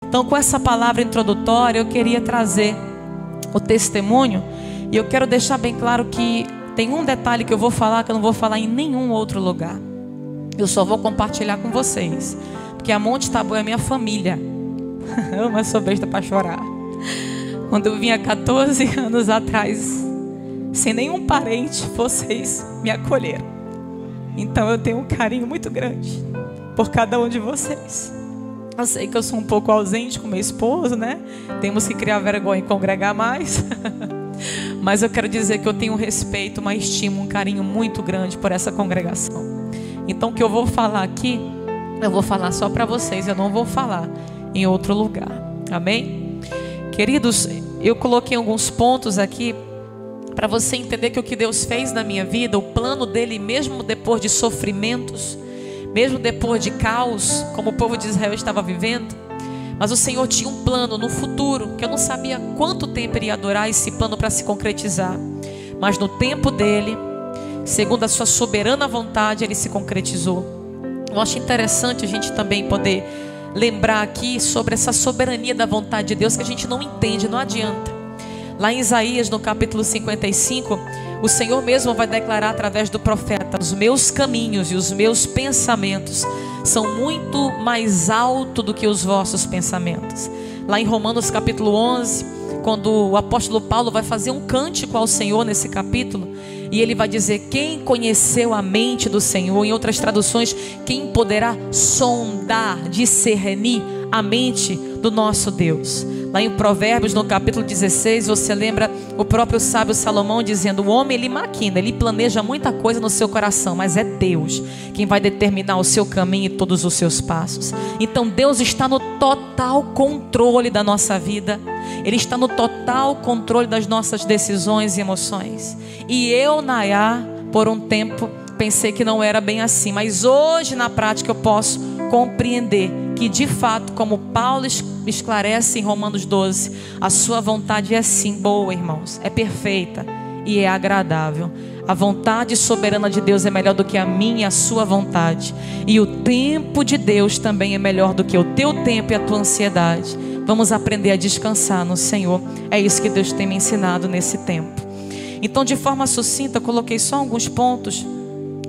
Então, com essa palavra introdutória, eu queria trazer o testemunho. E eu quero deixar bem claro que tem um detalhe que eu vou falar que eu não vou falar em nenhum outro lugar. Eu só vou compartilhar com vocês, porque a Monte Tabor é minha família. Eu sou besta para chorar. Quando eu vinha 14 anos atrás, sem nenhum parente, vocês me acolheram. Então eu tenho um carinho muito grande por cada um de vocês. Eu sei que eu sou um pouco ausente com meu esposo, né? Temos que criar vergonha e congregar mais. Mas eu quero dizer que eu tenho um respeito, uma estima, um carinho muito grande por essa congregação. Então o que eu vou falar aqui, eu vou falar só para vocês. Eu não vou falar em outro lugar. Amém? Queridos, eu coloquei alguns pontos aqui para você entender que o que Deus fez na minha vida, o plano dele, mesmo depois de sofrimentos, mesmo depois de caos, como o povo de Israel estava vivendo, mas o Senhor tinha um plano no futuro, que eu não sabia quanto tempo iria durar esse plano para se concretizar, mas no tempo dele, segundo a sua soberana vontade, ele se concretizou. Eu acho interessante a gente também poder lembrar aqui sobre essa soberania da vontade de Deus, que a gente não entende, não adianta. Lá em Isaías, no capítulo 55, o Senhor mesmo vai declarar através do profeta: os meus caminhos e os meus pensamentos são muito mais altos do que os vossos pensamentos. Lá em Romanos capítulo 11, quando o apóstolo Paulo vai fazer um cântico ao Senhor nesse capítulo, e ele vai dizer: quem conheceu a mente do Senhor? Em outras traduções, quem poderá sondar, discernir a mente do nosso Deus? Lá em Provérbios, no capítulo 16, você lembra o próprio sábio Salomão dizendo: o homem, ele maquina, ele planeja muita coisa no seu coração, mas é Deus quem vai determinar o seu caminho e todos os seus passos. Então Deus está no total controle da nossa vida. Ele está no total controle das nossas decisões e emoções. E eu, Nayá, por um tempo pensei que não era bem assim, mas hoje na prática eu posso compreender que de fato, como Paulo esclarece em Romanos 12, a sua vontade é sim boa, irmãos, é perfeita e é agradável. A vontade soberana de Deus é melhor do que a minha e a sua vontade, e o tempo de Deus também é melhor do que o teu tempo e a tua ansiedade. Vamos aprender a descansar no Senhor. É isso que Deus tem me ensinado nesse tempo. Então, de forma sucinta, eu coloquei só alguns pontos,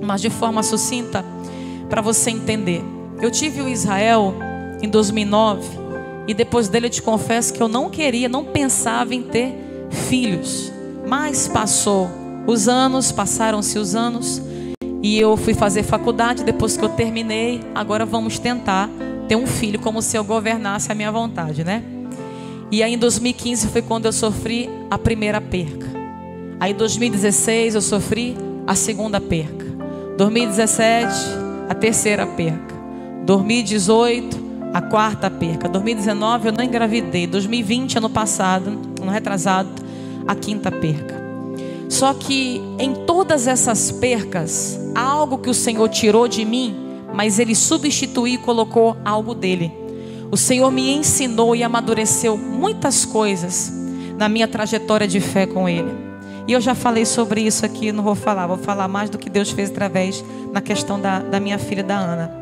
mas de forma sucinta, para você entender. Eu tive o Israel em 2009, e depois dele eu te confesso que eu não queria, não pensava em ter filhos. Mas passaram-se os anos, e eu fui fazer faculdade. Depois que eu terminei, agora vamos tentar ter um filho, como se eu governasse a minha vontade, né? E aí em 2015 foi quando eu sofri a primeira perca. Aí em 2016 eu sofri a segunda perca. 2017 a terceira perca. 2018 a quarta perca. 2019 eu não engravidei. 2020, ano passado, ano retrasado, a quinta perca. Só que em todas essas percas, há algo que o Senhor tirou de mim, mas Ele substituiu e colocou algo dele. O Senhor me ensinou e amadureceu muitas coisas na minha trajetória de fé com Ele. E eu já falei sobre isso aqui, não vou falar mais do que Deus fez através na questão da minha filha, da Ana.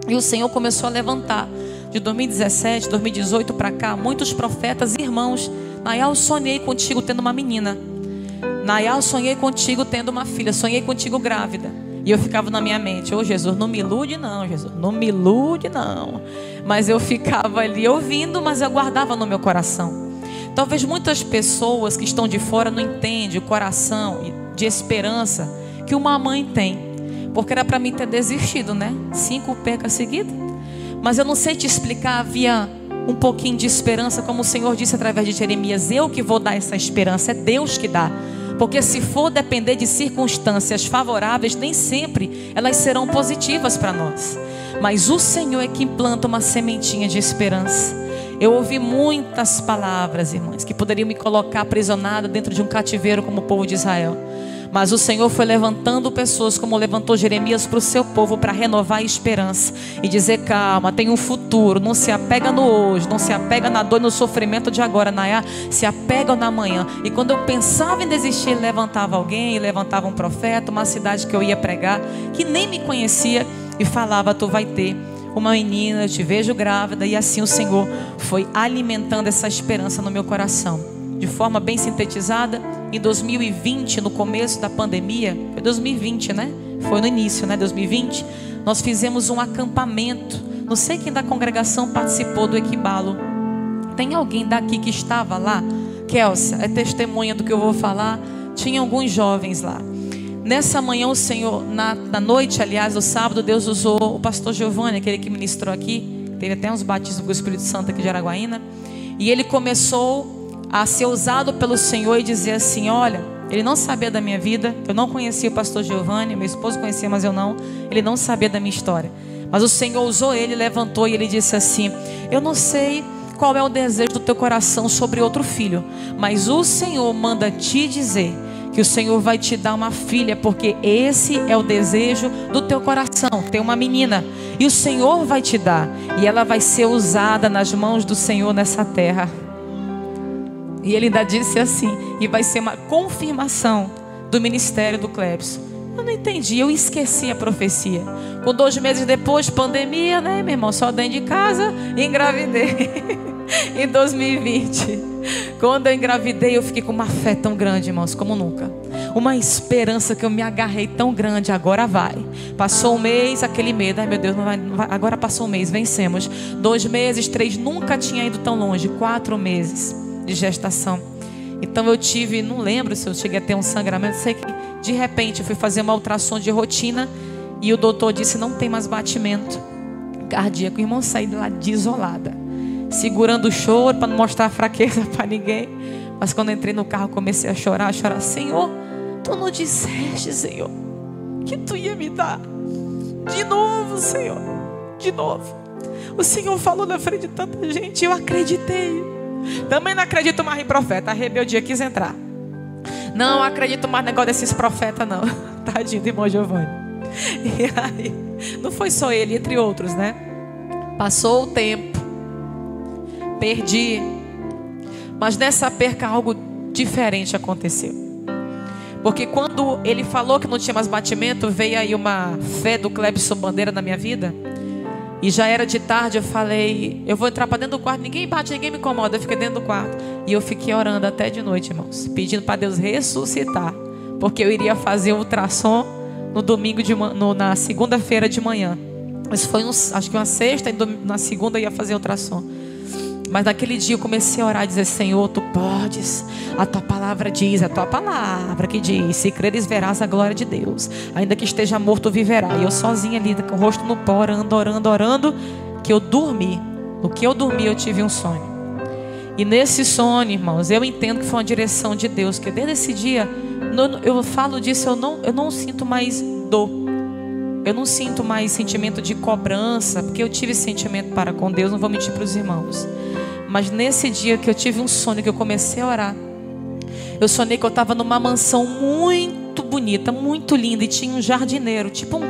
E o Senhor começou a levantar de 2017, 2018 para cá, muitos profetas e irmãos. Nayá, eu sonhei contigo tendo uma menina. Nayá, eu sonhei contigo tendo uma filha. Sonhei contigo grávida. E eu ficava na minha mente: ô Jesus, não me ilude não, Jesus, não me ilude não. Mas eu ficava ali ouvindo, mas eu guardava no meu coração. Talvez muitas pessoas que estão de fora não entendem o coração de esperança que uma mãe tem. Porque era para mim ter desistido, né? 5 percas seguidas. Mas eu não sei te explicar, havia um pouquinho de esperança, como o Senhor disse através de Jeremias: eu que vou dar essa esperança, é Deus que dá. Porque se for depender de circunstâncias favoráveis, nem sempre elas serão positivas para nós. Mas o Senhor é que implanta uma sementinha de esperança. Eu ouvi muitas palavras, irmãs, que poderiam me colocar aprisionada dentro de um cativeiro como o povo de Israel. Mas o Senhor foi levantando pessoas, como levantou Jeremias para o seu povo, para renovar a esperança e dizer: calma, tem um futuro. Não se apega no hoje, não se apega na dor e no sofrimento de agora, Nayá, se apega na manhã. E quando eu pensava em desistir, levantava alguém, levantava um profeta, uma cidade que eu ia pregar, que nem me conhecia, e falava: tu vai ter uma menina, eu te vejo grávida. E assim o Senhor foi alimentando essa esperança no meu coração. De forma bem sintetizada, em 2020, no começo da pandemia, foi 2020, né? Foi no início, né? 2020, nós fizemos um acampamento. Não sei quem da congregação participou do Equibalo. Tem alguém daqui que estava lá? Kélcia, é testemunha do que eu vou falar. Tinha alguns jovens lá. Nessa manhã o Senhor, na noite, aliás, do sábado, Deus usou o pastor Giovanni, aquele que ministrou aqui. Teve até uns batismos com o Espírito Santo aqui de Araguaína. E ele começou a ser usado pelo Senhor e dizer assim: olha, ele não sabia da minha vida. Eu não conhecia o pastor Giovanni, meu esposo conhecia, mas eu não. Ele não sabia da minha história. Mas o Senhor usou ele, levantou e ele disse assim: eu não sei qual é o desejo do teu coração sobre outro filho, mas o Senhor manda te dizer que o Senhor vai te dar uma filha, porque esse é o desejo do teu coração. Tem uma menina e o Senhor vai te dar, e ela vai ser usada nas mãos do Senhor nessa terra. E ele ainda disse assim: e vai ser uma confirmação do ministério do Clebson. Eu não entendi, eu esqueci a profecia. Com 2 meses depois, pandemia, né, meu irmão? Só dentro de casa, engravidei. Em 2020, quando eu engravidei, eu fiquei com uma fé tão grande, irmãos, como nunca. Uma esperança que eu me agarrei tão grande. Agora vai. Passou um mês, aquele medo. Ai meu Deus, não vai. Agora passou um mês, vencemos. 2 meses, 3, nunca tinha ido tão longe. 4 meses de gestação. Então eu tive, não lembro se eu cheguei a ter um sangramento. Sei que de repente eu fui fazer uma ultrassom de rotina e o doutor disse: não tem mais batimento cardíaco. O irmão saiu de lá desolada, segurando o choro para não mostrar fraqueza para ninguém. Mas quando entrei no carro, comecei a chorar. Senhor, tu não disseste, Senhor, que tu ia me dar de novo, Senhor, de novo. O Senhor falou na frente de tanta gente, eu acreditei. Também não acredito mais em profeta. A rebeldia quis entrar. Não acredito mais no negócio desses profetas, não. Tadinho do irmão Giovanni. E aí, não foi só ele, entre outros, né? Passou o tempo, perdi. Mas nessa perca algo diferente aconteceu. Porque quando ele falou que não tinha mais batimento, veio aí uma fé do Clebson Bandeira na minha vida. E já era de tarde, eu falei: eu vou entrar para dentro do quarto, ninguém bate, ninguém me incomoda. Eu fiquei dentro do quarto. E eu fiquei orando até de noite, irmãos, pedindo para Deus ressuscitar. Porque eu iria fazer o ultrassom no domingo na segunda-feira de manhã. Isso foi acho que uma sexta, e na segunda eu ia fazer o ultrassom. Mas naquele dia eu comecei a orar e dizer: Senhor, tu podes. A tua palavra diz, a tua palavra que diz: se creres verás a glória de Deus. Ainda que esteja morto, viverá. E eu sozinha ali, com o rosto no pó, orando. Que eu dormi. No que eu dormi, eu tive um sonho. E nesse sonho, irmãos, eu entendo que foi uma direção de Deus. Que desde esse dia, eu falo disso, eu não sinto mais dor. Eu não sinto mais sentimento de cobrança, porque eu tive sentimento para com Deus, não vou mentir para os irmãos. Mas nesse dia que eu tive um sonho, que eu comecei a orar, eu sonhei que eu estava numa mansão muito bonita, muito linda, e tinha um jardineiro, tipo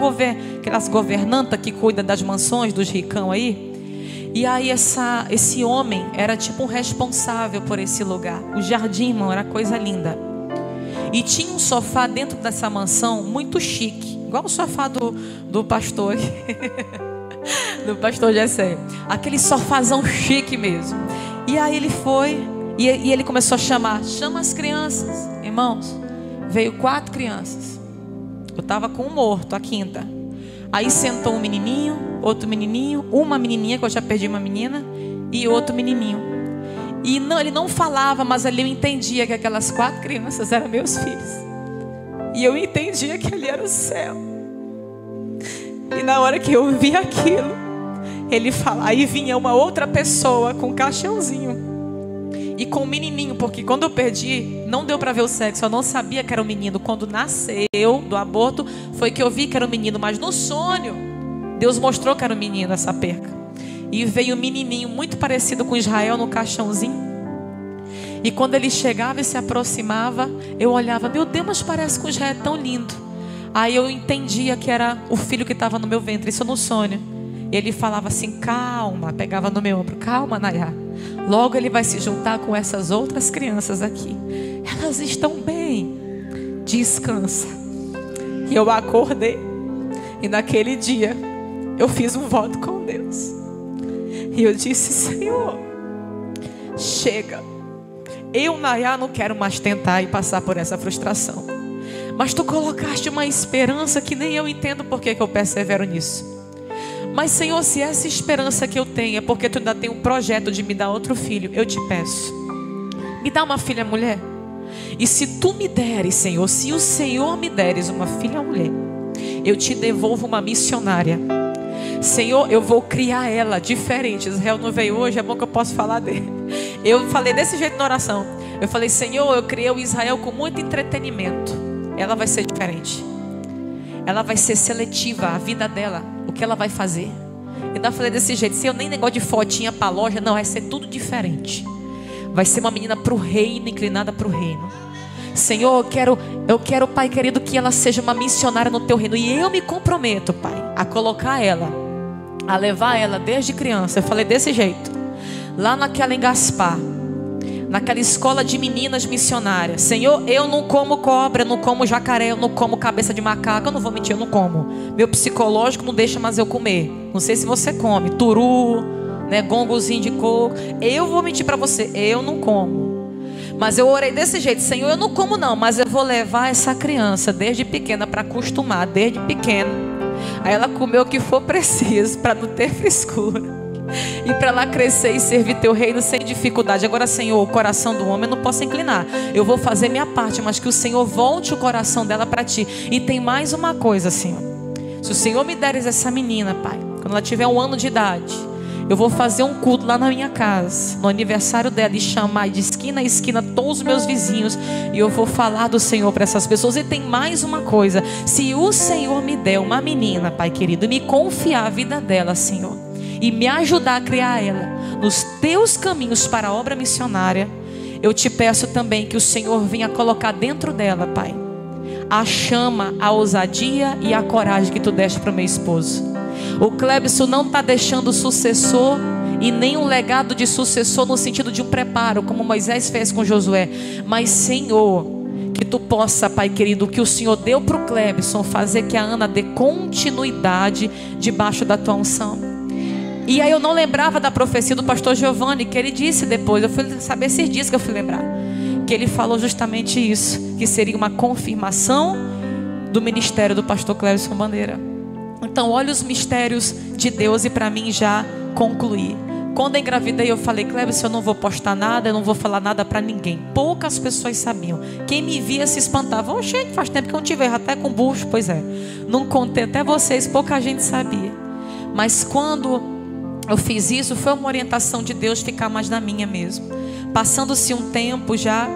aquelas governantas que cuidam das mansões dos ricão aí. E aí esse homem era tipo um responsável por esse lugar. O jardim, irmão, era coisa linda. E tinha um sofá dentro dessa mansão muito chique, igual o sofá do pastor do pastor Jessé. Aquele sofazão chique mesmo. E aí ele foi e ele começou a chama as crianças. Irmãos, veio 4 crianças. Eu estava com um morto, a quinta. Aí sentou um menininho, outro menininho, uma menininha, que eu já perdi uma menina, e outro menininho. E não, ele não falava, mas ali eu entendia que aquelas 4 crianças eram meus filhos. E eu entendia que ali era o céu. E na hora que eu vi aquilo, ele fala, aí vinha uma outra pessoa com um caixãozinho e com um menininho, porque quando eu perdi, não deu para ver o sexo, eu não sabia que era um menino. Quando nasceu do aborto, foi que eu vi que era um menino, mas no sonho, Deus mostrou que era um menino, essa perca. E veio um menininho muito parecido com Israel no caixãozinho. E quando ele chegava e se aproximava, eu olhava, meu Deus, mas parece com Israel, é tão lindo. Aí eu entendia que era o filho que estava no meu ventre, isso no sonho. Ele falava assim, calma, pegava no meu ombro, calma, Nayá. Logo ele vai se juntar com essas outras crianças aqui. Elas estão bem, descansa. E eu acordei. E naquele dia, eu fiz um voto com Deus. Deus. E eu disse: Senhor, chega. Eu, Nayá, não quero mais tentar e passar por essa frustração. Mas tu colocaste uma esperança que nem eu entendo por que eu persevero nisso. Mas, Senhor, se essa esperança que eu tenho é porque tu ainda tem um projeto de me dar outro filho, eu te peço, me dá uma filha mulher. E se tu me deres, Senhor, se o Senhor me deres uma filha mulher, eu te devolvo uma missionária. Senhor, eu vou criar ela diferente. Israel não veio hoje, é bom que eu posso falar dele. Eu falei desse jeito na oração. Eu falei: Senhor, eu criei o Israel com muito entretenimento. Ela vai ser diferente. Ela vai ser seletiva, a vida dela, o que ela vai fazer. Então eu falei desse jeito: Senhor, nem negócio de fotinha para loja, não, vai ser tudo diferente. Vai ser uma menina para o reino, inclinada para o reino. Senhor, eu quero, Pai querido, que ela seja uma missionária no teu reino. E eu me comprometo, Pai, a colocar ela, a levar ela desde criança. Eu falei desse jeito, lá naquela em Gaspar, naquela escola de meninas missionárias. Senhor, eu não como cobra, eu não como jacaré, eu não como cabeça de macaco. Eu não vou mentir, eu não como. Meu psicológico não deixa mais eu comer. Não sei se você come turu, né, gongozinho de coco. Eu vou mentir para você, eu não como. Mas eu orei desse jeito: Senhor, eu não como não, mas eu vou levar essa criança desde pequena para acostumar, desde pequena. Aí ela comeu o que for preciso para não ter frescura e para ela crescer e servir teu reino sem dificuldade. Agora, Senhor, o coração do homem eu não posso inclinar. Eu vou fazer minha parte, mas que o Senhor volte o coração dela para ti. E tem mais uma coisa, Senhor. Se o Senhor me deres essa menina, Pai, quando ela tiver 1 ano de idade, eu vou fazer um culto lá na minha casa, no aniversário dela, e chamar de esquina a esquina todos os meus vizinhos, e eu vou falar do Senhor para essas pessoas. E tem mais uma coisa: se o Senhor me der uma menina, Pai querido, e me confiar a vida dela, Senhor, e me ajudar a criar ela nos teus caminhos para a obra missionária, eu te peço também que o Senhor venha colocar dentro dela, Pai, a chama, a ousadia e a coragem que tu deste para o meu esposo. O Clebson não está deixando sucessor e nem um legado de sucessor no sentido de um preparo, como Moisés fez com Josué. Mas, Senhor, que tu possa, Pai querido, que o Senhor deu para o Clebson, fazer que a Ana dê continuidade debaixo da tua unção. E aí eu não lembrava da profecia do pastor Giovanni, que ele disse depois. Eu fui saber esses dias que eu fui lembrar, que ele falou justamente isso, que seria uma confirmação do ministério do pastor Clebson Bandeira. Então, olha os mistérios de Deus. E para mim já concluir, quando eu engravidei eu falei: Clebson, eu não vou postar nada, eu não vou falar nada para ninguém. Poucas pessoas sabiam. Quem me via se espantava: oh, gente, faz tempo que eu não te vejo, até com bucho. Pois é, não contei até vocês, pouca gente sabia. Mas quando eu fiz isso, foi uma orientação de Deus ficar mais na minha mesmo. Passando-se um tempo já,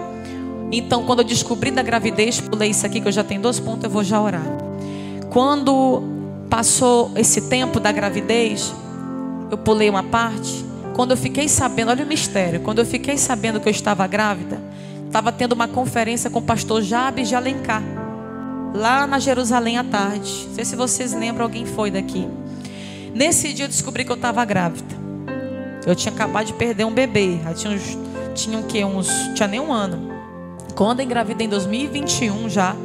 então quando eu descobri da gravidez, pulei isso aqui que eu já tenho 2 pontos, eu vou já orar. Quando passou esse tempo da gravidez, eu pulei uma parte. Quando eu fiquei sabendo, olha o mistério, quando eu fiquei sabendo que eu estava grávida, estava tendo uma conferência com o pastor Jabes de Alencar, lá na Jerusalém à tarde. Não sei se vocês lembram, alguém foi daqui. Nesse dia eu descobri que eu estava grávida. Eu tinha acabado de perder um bebê. Tinha nem 1 ano. Quando eu engravidei em 2021 já,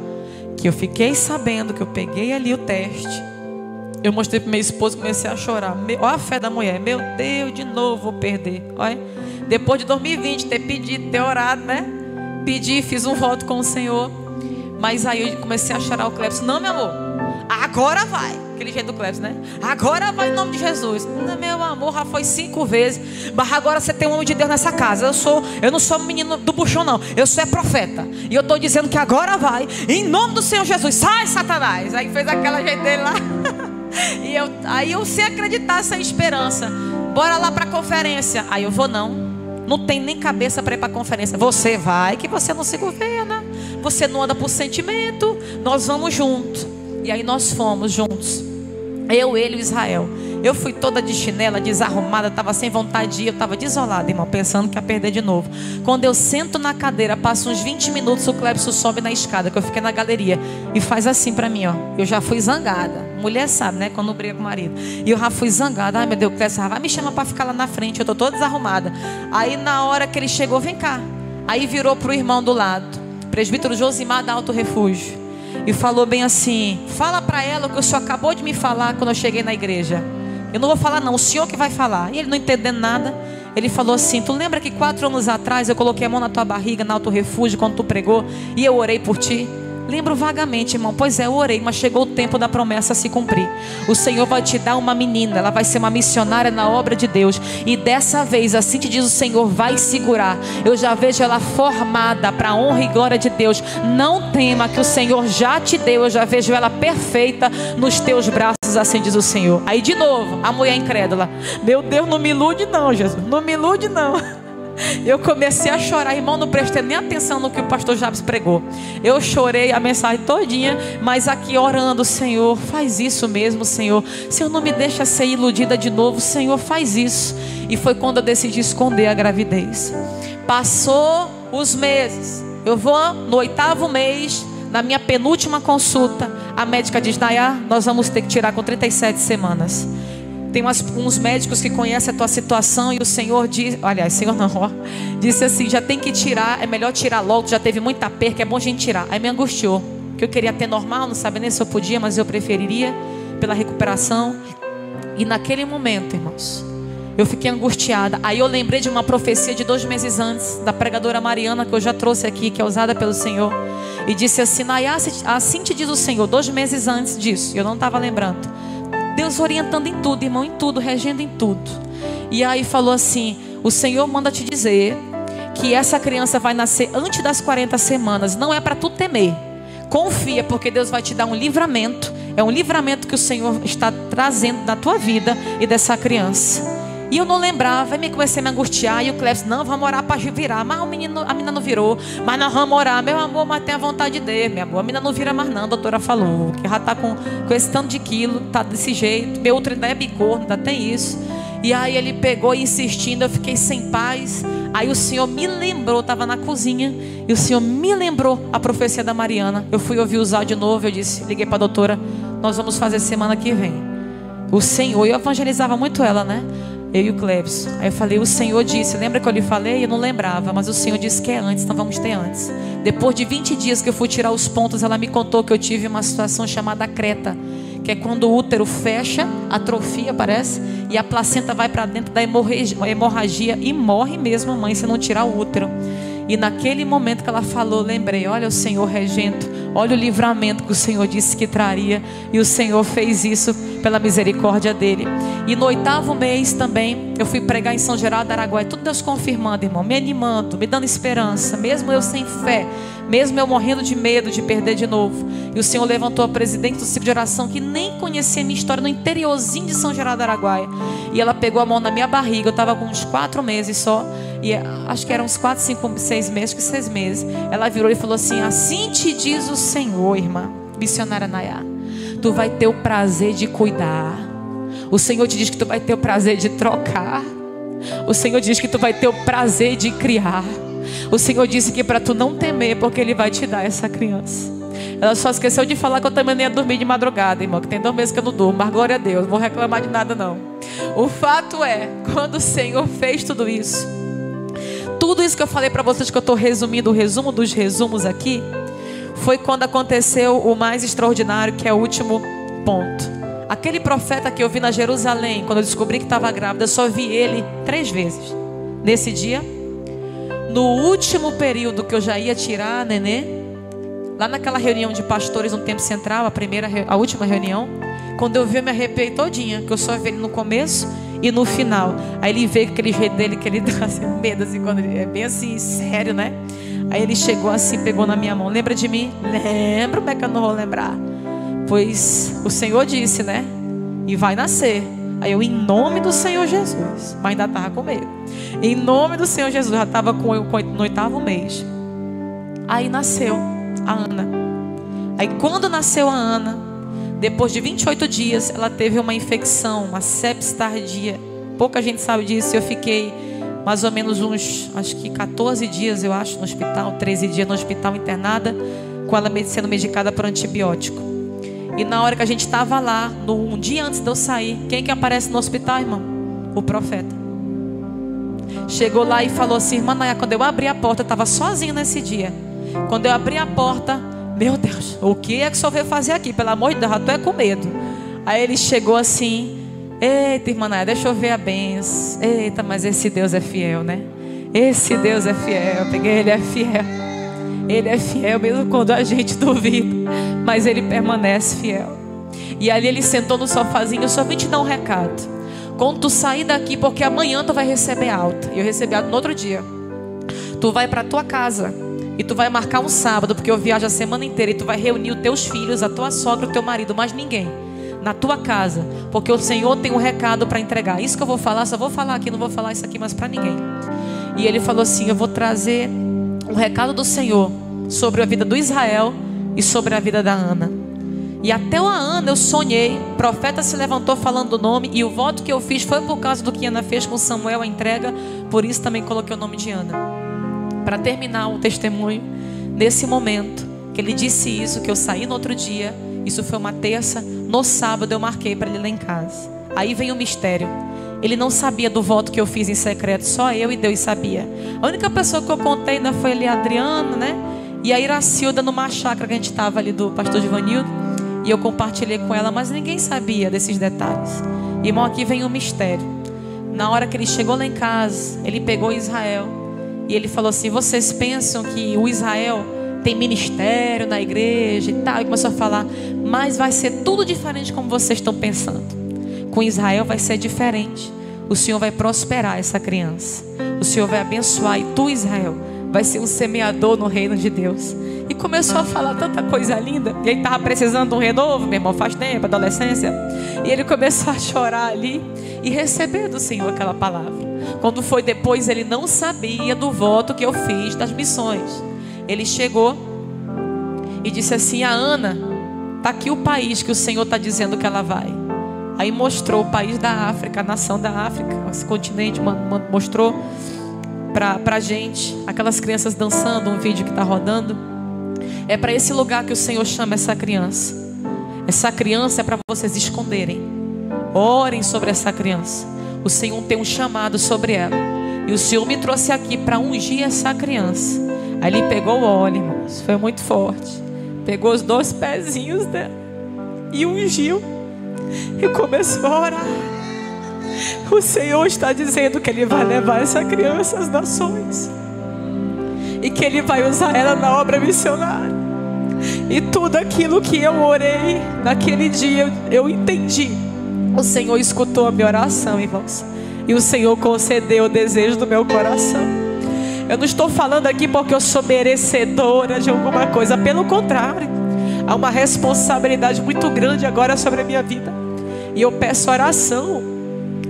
que eu fiquei sabendo que eu peguei ali o teste, eu mostrei para meu esposo, comecei a chorar. Olha a fé da mulher: meu Deus, de novo vou perder. Olha, depois de 2020 ter pedido, ter orado, né? Pedi, fiz um voto com o Senhor. Mas aí eu comecei a chorar. O Clebson: não, meu amor, agora vai. Aquele jeito do Clebson, né? Agora vai em nome de Jesus. Não, meu amor, já foi 5 vezes. Mas agora você tem um homem de Deus nessa casa. Eu não sou menino do buchão, não. Eu sou profeta. E eu estou dizendo que agora vai, em nome do Senhor Jesus. Sai, Satanás. Aí fez aquela jeito dele lá. E aí eu sem acreditar, sem esperança. Bora lá para a conferência. Aí eu vou: não tem nem cabeça para ir para a conferência. Você vai, que você não se governa, você não anda por sentimento, nós vamos juntos. E aí nós fomos juntos, eu, ele e o Israel. Eu fui toda de chinela, desarrumada, estava sem vontade de ir. Eu estava desolada, irmão, pensando que ia perder de novo. Quando eu sento na cadeira, passa uns 20 minutos, o Clebson sobe na escada, que eu fiquei na galeria, e faz assim para mim, ó. Eu já fui zangada. Mulher sabe, né? Quando briga com o marido. E eu já fui zangada. Ai, meu Deus, o Clebson vai me chamar para ficar lá na frente. Eu tô toda desarrumada. Aí na hora que ele chegou: vem cá. Aí virou pro irmão do lado, presbítero Josimar da Alto Refúgio, e falou bem assim: fala para ela o que o senhor acabou de me falar quando eu cheguei na igreja, Eu não vou falar não, o senhor que vai falar. E ele não entendendo nada, ele falou assim: tu lembra que 4 anos atrás eu coloquei a mão na tua barriga, na Auto Refúgio, quando tu pregou, e eu orei por ti? Lembro vagamente, irmão. Pois é, eu orei, mas chegou o tempo da promessa se cumprir. O Senhor vai te dar uma menina, ela vai ser uma missionária na obra de Deus. E dessa vez, assim te diz o Senhor, vai segurar. Eu já vejo ela formada para a honra e glória de Deus. Não tema, que o Senhor já te deu. Eu já vejo ela perfeita nos teus braços, assim diz o Senhor. Aí de novo, a mulher incrédula: meu Deus, não me ilude não, Jesus, não me ilude não. Eu comecei a chorar, irmão, não prestei nem atenção no que o pastor Jabes pregou. Eu chorei a mensagem todinha, mas aqui orando: Senhor, faz isso mesmo, Senhor. Senhor, não me deixa ser iludida de novo, Senhor, faz isso. E foi quando eu decidi esconder a gravidez. Passou os meses, eu vou no 8º mês, na minha penúltima consulta, a médica diz: Nayá, nós vamos ter que tirar com 37 semanas. Tem uns médicos que conhecem a tua situação, e o Senhor diz, aliás, Senhor não, ó, disse assim: já tem que tirar, é melhor tirar logo, já teve muita perca, é bom a gente tirar. Aí me angustiou, que eu queria ter normal, não sabia nem se eu podia, mas eu preferiria pela recuperação. E naquele momento, irmãos, eu fiquei angustiada. Aí eu lembrei de uma profecia de 2 meses antes, da pregadora Mariana, que eu já trouxe aqui, que é usada pelo Senhor, e disse assim: Nayá, assim te diz o Senhor, 2 meses antes disso, eu não estava lembrando. Deus orientando em tudo, irmão, em tudo, regendo em tudo. E aí falou assim: o Senhor manda te dizer que essa criança vai nascer antes das 40 semanas. Não é para tu temer, confia, porque Deus vai te dar um livramento. É um livramento que o Senhor está trazendo na tua vida e dessa criança. E eu não lembrava, aí comecei a me angustiar. E o Cleves: não, vamos orar para virar. Mas a menina não virou. Mas nós vamos orar, meu amor, mas tem a vontade de Deus, meu amor. A menina não vira mais não, a doutora falou, que já está com esse tanto de quilo, está desse jeito. Meu outro ainda é bicorno, ainda tem isso. E aí ele pegou insistindo, eu fiquei sem paz. Aí o Senhor me lembrou, estava na cozinha, e o Senhor me lembrou a profecia da Mariana. Eu fui ouvir usar de novo, eu disse, liguei para a doutora: nós vamos fazer semana que vem. O Senhor, eu evangelizava muito ela, né? Eu e o Cleves. Aí eu falei: o Senhor disse, lembra que eu lhe falei? Eu não lembrava, mas o Senhor disse que é antes, então vamos ter antes. Depois de 20 dias que eu fui tirar os pontos, ela me contou que eu tive uma situação chamada creta, que é quando o útero fecha, atrofia, parece, e a placenta vai para dentro da hemorragia e morre mesmo a mãe se não tirar o útero. E naquele momento que ela falou, lembrei: olha o Senhor regendo, olha o livramento que o Senhor disse que traria. E o Senhor fez isso pela misericórdia dele. E no 8º mês também, eu fui pregar em São Geraldo do Araguaia. Tudo Deus confirmando, irmão, me animando, me dando esperança, mesmo eu sem fé, mesmo eu morrendo de medo de perder de novo. E o Senhor levantou a presidente do ciclo de oração, que nem conhecia a minha história, no interiorzinho de São Geraldo do Araguaia. E ela pegou a mão na minha barriga, eu estava com uns 4 meses só. E acho que eram uns 4, 5, 6 meses, que 6 meses. Ela virou e falou assim: assim te diz o Senhor, irmã missionária Nayá, tu vai ter o prazer de cuidar. O Senhor te diz que tu vai ter o prazer de trocar. O Senhor diz que tu vai ter o prazer de criar. O Senhor disse que para tu não temer, porque Ele vai te dar essa criança. Ela só esqueceu de falar que eu também nem ia dormir de madrugada, irmão, que tem 2 meses que eu não durmo, mas glória a Deus, não vou reclamar de nada não. O fato é, quando o Senhor fez tudo isso que eu falei para vocês, que eu estou resumindo o resumo dos resumos aqui, foi quando aconteceu o mais extraordinário, que é o último ponto. Aquele profeta que eu vi na Jerusalém, quando eu descobri que estava grávida, eu só vi ele 3 vezes. Nesse dia, no último período que eu já ia tirar a nenê, lá naquela reunião de pastores no Tempo Central, a última reunião, quando eu vi, eu me arrepiei todinha, que eu só vi ele no começo e no final. Aí ele veio com aquele jeito dele, que ele dá assim, medo, assim, quando ele é bem assim, sério, né? Aí ele chegou assim, pegou na minha mão: lembra de mim? Lembro, como é que eu não vou lembrar? Pois o Senhor disse, né? E vai nascer. Aí eu, em nome do Senhor Jesus, mas ainda estava com medo. Em nome do Senhor Jesus, já estava no 8º mês. Aí nasceu a Ana. Aí quando nasceu a Ana, depois de 28 dias, ela teve uma infecção, uma sepsis tardia. Pouca gente sabe disso. Eu fiquei mais ou menos uns, acho que 14 dias, eu acho, no hospital, 13 dias no hospital, internada, com ela sendo medicada por antibiótico. E na hora que a gente estava lá, um dia antes de eu sair, quem que aparece no hospital, irmão? O profeta. Chegou lá e falou assim: irmã Nayá, quando eu abri a porta, eu estava sozinha nesse dia. Quando eu abri a porta, meu Deus, o que é que o senhor veio fazer aqui? Pelo amor de Deus, eu tô com medo. Aí ele chegou assim Eita, irmã Naya, deixa eu ver a benção. Eita, mas esse Deus é fiel, né? Esse Deus é fiel. Eu peguei, Ele é fiel. Ele é fiel mesmo quando a gente duvida, mas Ele permanece fiel. E ali ele sentou no sofazinho. Eu só vim te dar um recado. Quando tu sair daqui, porque amanhã tu vai receber alta. E eu recebi alta no outro dia. Tu vai para tua casa e tu vai marcar um sábado, porque eu viajo a semana inteira. E tu vai reunir os teus filhos, a tua sogra, o teu marido, mais ninguém, na tua casa, porque o Senhor tem um recado para entregar. Isso que eu vou falar, só vou falar aqui, não vou falar isso aqui mais para ninguém. E ele falou assim: eu vou trazer um recado do Senhor sobre a vida do Israel e sobre a vida da Ana. E até a Ana eu sonhei, o profeta se levantou falando o nome, e o voto que eu fiz foi por causa do que Ana fez com Samuel, a entrega. Por isso também coloquei o nome de Ana, para terminar o testemunho. Nesse momento que ele disse isso, que eu saí no outro dia, isso foi uma terça, no sábado eu marquei para ele lá em casa. Aí vem o mistério. Ele não sabia do voto que eu fiz em secreto, só eu e Deus sabia. A única pessoa que eu contei ainda foi ali a Adriana, né? E a Iracilda, numa chácara que a gente estava ali do pastor Givanildo. E eu compartilhei com ela, mas ninguém sabia desses detalhes. Irmão, aqui vem o mistério. Na hora que ele chegou lá em casa, ele pegou Israel e ele falou assim: vocês pensam que o Israel tem ministério na igreja e tal? E começou a falar: mas vai ser tudo diferente como vocês estão pensando. Com Israel vai ser diferente. O Senhor vai prosperar essa criança. O Senhor vai abençoar. E tu, Israel, vai ser um semeador no reino de Deus. E começou a falar tanta coisa linda. E ele estava precisando de um renovo, meu irmão, faz tempo, adolescência. E ele começou a chorar ali e receber do Senhor aquela palavra. Quando foi depois, ele não sabia do voto que eu fiz das missões. Ele chegou e disse assim: a Ana, está aqui o país que o Senhor está dizendo que ela vai. Aí mostrou o país da África, a nação da África, esse continente, mostrou para a gente, aquelas crianças dançando, um vídeo que está rodando. É para esse lugar que o Senhor chama essa criança. Essa criança é para vocês esconderem. Orem sobre essa criança. O Senhor tem um chamado sobre ela. E o Senhor me trouxe aqui para ungir essa criança. Aí ele pegou o óleo, irmãos, foi muito forte. Pegou os 2 pezinhos dela e ungiu. E começou a orar. O Senhor está dizendo que Ele vai levar essa criança às nações. E que Ele vai usar ela na obra missionária. E tudo aquilo que eu orei naquele dia, eu entendi. O Senhor escutou a minha oração, irmãos. E o Senhor concedeu o desejo do meu coração. Eu não estou falando aqui porque eu sou merecedora de alguma coisa. Pelo contrário, há uma responsabilidade muito grande agora sobre a minha vida. E eu peço oração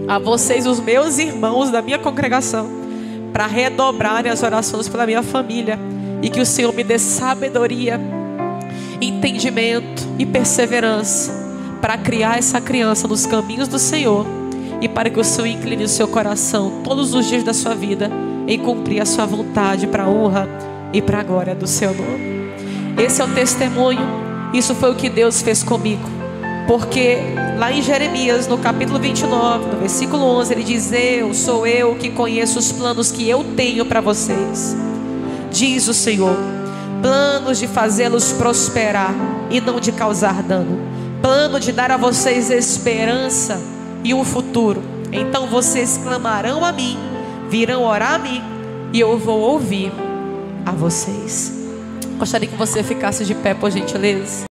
a vocês, os meus irmãos da minha congregação, para redobrarem as orações pela minha família. E que o Senhor me dê sabedoria, entendimento e perseverança para criar essa criança nos caminhos do Senhor. E para que o Senhor incline o seu coração todos os dias da sua vida em cumprir a sua vontade, para a honra e para a glória do seu nome. Esse é o testemunho. Isso foi o que Deus fez comigo. Porque lá em Jeremias, no capítulo 29, no versículo 11, ele diz: sou eu que conheço os planos que eu tenho para vocês, diz o Senhor, planos de fazê-los prosperar e não de causar dano, plano de dar a vocês esperança e um futuro. Então vocês clamarão a mim, virão orar a mim, e eu vou ouvir a vocês. Gostaria que você ficasse de pé, por gentileza.